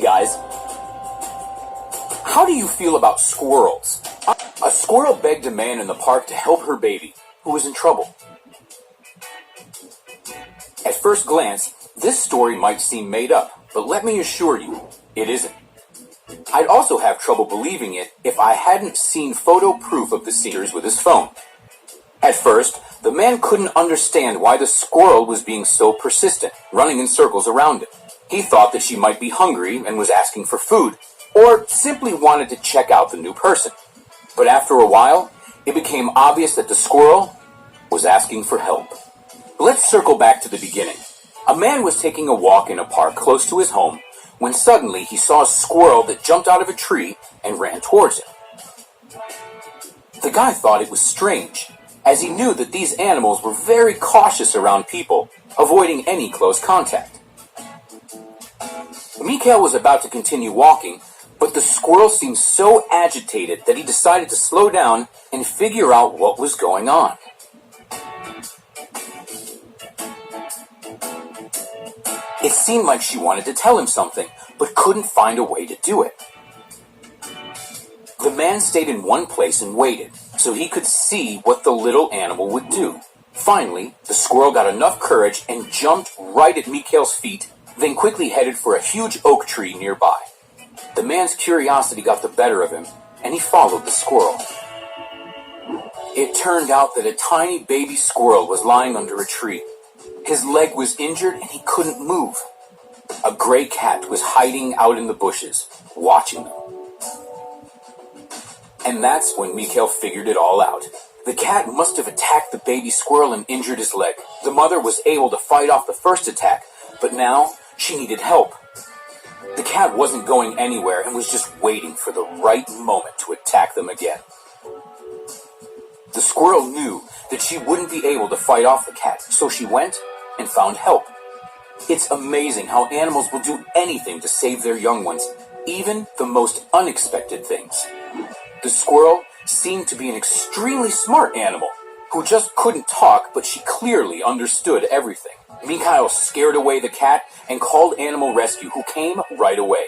guys. How do you feel about squirrels? A squirrel begged a man in the park to help her baby, who was in trouble. At first glance, this story might seem made up, but let me assure you, it isn't. I'd also have trouble believing it if I hadn't seen photo proof of the seizures with his phone. At first, the man couldn't understand why the squirrel was being so persistent, running in circles around him. He thought that she might be hungry and was asking for food, or simply wanted to check out the new person. But after a while, it became obvious that the squirrel was asking for help. Let's circle back to the beginning. A man was taking a walk in a park close to his home when suddenly he saw a squirrel that jumped out of a tree and ran towards him. The guy thought it was strange, as he knew that these animals were very cautious around people, avoiding any close contact. Mikhail was about to continue walking, but the squirrel seemed so agitated that he decided to slow down and figure out what was going on. It seemed like she wanted to tell him something, but couldn't find a way to do it. The man stayed in one place and waited, so he could see what the little animal would do. Finally, the squirrel got enough courage and jumped right at Mikhail's feet, then quickly headed for a huge oak tree nearby. The man's curiosity got the better of him, and he followed the squirrel. It turned out that a tiny baby squirrel was lying under a tree. His leg was injured and he couldn't move. A gray cat was hiding out in the bushes, watching them. And that's when Mikhail figured it all out. The cat must have attacked the baby squirrel and injured his leg. The mother was able to fight off the first attack, but now she needed help. The cat wasn't going anywhere and was just waiting for the right moment to attack them again. The squirrel knew that she wouldn't be able to fight off the cat, so she went and found help. It's amazing how animals will do anything to save their young ones, even the most unexpected things. The squirrel seemed to be an extremely smart animal, who just couldn't talk, but she clearly understood everything. Mikhail scared away the cat and called animal rescue, who came right away.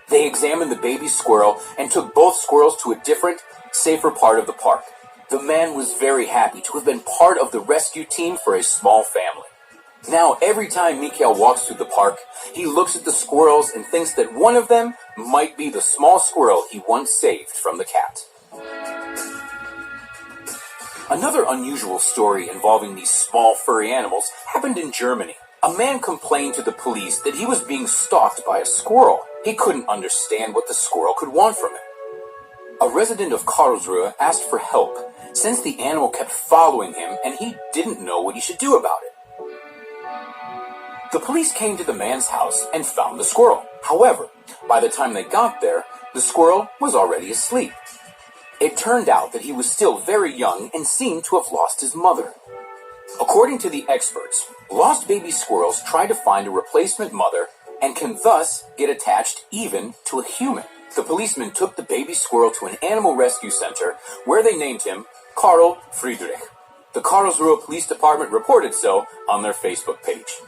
They examined the baby squirrel and took both squirrels to a different, safer part of the park. The man was very happy to have been part of the rescue team for a small family. Now, every time Mikhail walks through the park, he looks at the squirrels and thinks that one of them might be the small squirrel he once saved from the cat. Another unusual story involving these small furry animals happened in Germany. A man complained to the police that he was being stalked by a squirrel. He couldn't understand what the squirrel could want from him. A resident of Karlsruhe asked for help, since the animal kept following him and he didn't know what he should do about it. The police came to the man's house and found the squirrel. However, by the time they got there, the squirrel was already asleep. It turned out that he was still very young and seemed to have lost his mother. According to the experts, lost baby squirrels try to find a replacement mother and can thus get attached even to a human. The policeman took the baby squirrel to an animal rescue center where they named him Karl Friedrich. The Karlsruhe Police Department reported so on their Facebook page.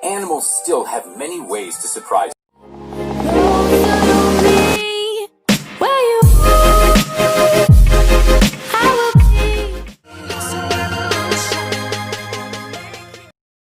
Animals still have many ways to surprise